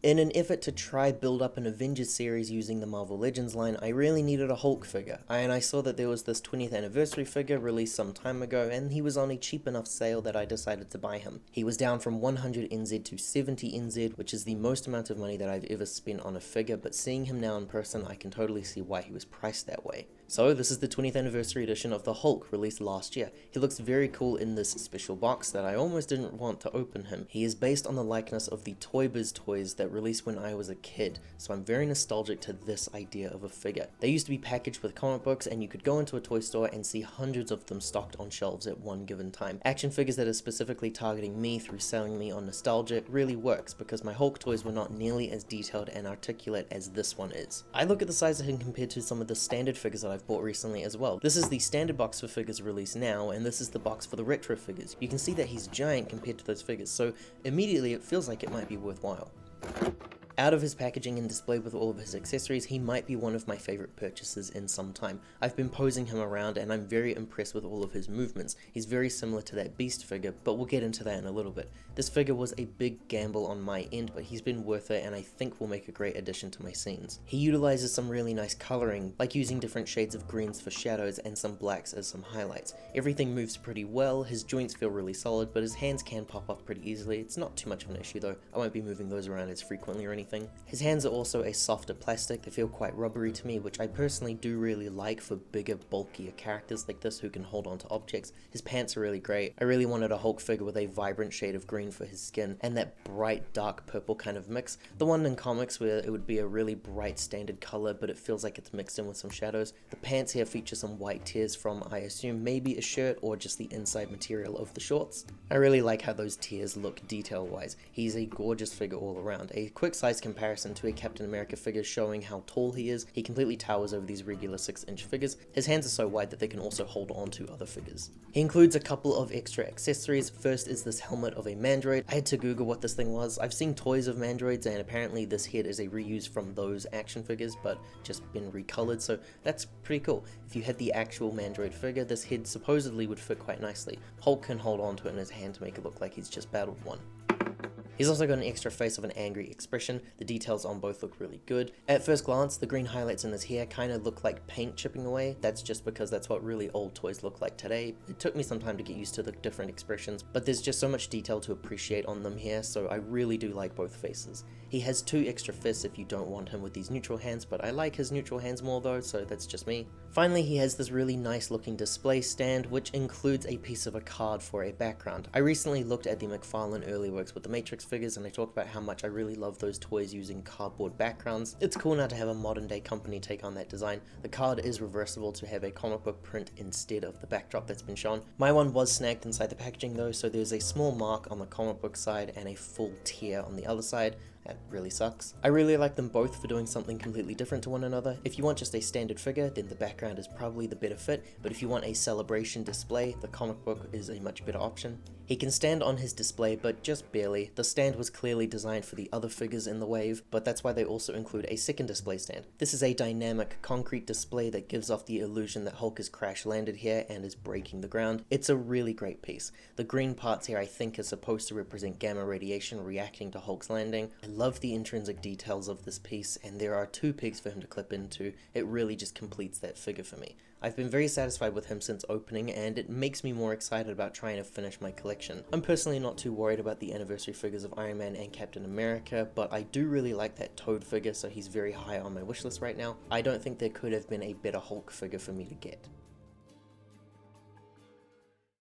In an effort to try build up an Avengers series using the Marvel Legends line, I really needed a Hulk figure, and I saw that there was this 20th anniversary figure released some time ago, and he was on a cheap enough sale that I decided to buy him. He was down from 100 NZ to 70 NZ, which is the most amount of money that I've ever spent on a figure, but seeing him now in person, I can totally see why he was priced that way. So this is the 20th anniversary edition of the Hulk, released last year. He looks very cool in this special box that I almost didn't want to open him. He is based on the likeness of the Toy Biz toys that released when I was a kid, so I'm very nostalgic to this idea of a figure. They used to be packaged with comic books, and you could go into a toy store and see hundreds of them stocked on shelves at one given time. Action figures that are specifically targeting me through selling me on nostalgia really works, because my Hulk toys were not nearly as detailed and articulate as this one is. I look at the size of him compared to some of the standard figures that I've bought recently as well. This is the standard box for figures released now, and this is the box for the retro figures. You can see that he's giant compared to those figures, so immediately it feels like it might be worthwhile. Out of his packaging and displayed with all of his accessories, he might be one of my favorite purchases in some time. I've been posing him around and I'm very impressed with all of his movements. He's very similar to that Beast figure, but we'll get into that in a little bit. This figure was a big gamble on my end, but he's been worth it and I think will make a great addition to my scenes. He utilizes some really nice coloring, like using different shades of greens for shadows and some blacks as some highlights. Everything moves pretty well, his joints feel really solid, but his hands can pop off pretty easily. It's not too much of an issue though. I won't be moving those around as frequently or anything. His hands are also a softer plastic. They feel quite rubbery to me, which I personally do really like for bigger, bulkier characters like this who can hold on to objects. His pants are really great. I really wanted a Hulk figure with a vibrant shade of green for his skin and that bright dark purple kind of mix. The one in comics where it would be a really bright standard color, but it feels like it's mixed in with some shadows. The pants here feature some white tears from, I assume, maybe a shirt or just the inside material of the shorts. I really like how those tears look detail wise. He's a gorgeous figure all around. A quick size comparison to a Captain America figure showing how tall he is. He completely towers over these regular 6-inch figures. His hands are so wide that they can also hold on to other figures. He includes a couple of extra accessories. First is this helmet of a Mandroid. I had to Google what this thing was. I've seen toys of Mandroids and apparently this head is a reuse from those action figures but just been recolored, so that's pretty cool. If you had the actual Mandroid figure, this head supposedly would fit quite nicely. Hulk can hold on to it in his hand to make it look like he's just battled one. He's also got an extra face of an angry expression. The details on both look really good. At first glance, the green highlights in his hair kind of look like paint chipping away. That's just because that's what really old toys look like today. It took me some time to get used to the different expressions, but there's just so much detail to appreciate on them here, so I really do like both faces. He has 2 extra fists if you don't want him with these neutral hands, but I like his neutral hands more though, so that's just me. Finally, he has this really nice looking display stand, which includes a piece of a card for a background. I recently looked at the McFarlane early works with the Matrix figures and I talked about how much I really love those toys using cardboard backgrounds. It's cool now to have a modern day company take on that design. The card is reversible to have a comic book print instead of the backdrop that's been shown. My one was snagged inside the packaging though, so there's a small mark on the comic book side and a full tear on the other side. That really sucks. I really like them both for doing something completely different to one another. If you want just a standard figure, then the background is probably the better fit, but if you want a celebration display, the comic book is a much better option. He can stand on his display, but just barely. The stand was clearly designed for the other figures in the wave, but that's why they also include a second display stand. This is a dynamic concrete display that gives off the illusion that Hulk has crash landed here and is breaking the ground. It's a really great piece. The green parts here I think are supposed to represent gamma radiation reacting to Hulk's landing. I love the intrinsic details of this piece, and there are 2 pegs for him to clip into. It really just completes that figure for me. I've been very satisfied with him since opening, and it makes me more excited about trying to finish my collection. I'm personally not too worried about the anniversary figures of Iron Man and Captain America, but I do really like that Toad figure, so he's very high on my wishlist right now. I don't think there could have been a better Hulk figure for me to get.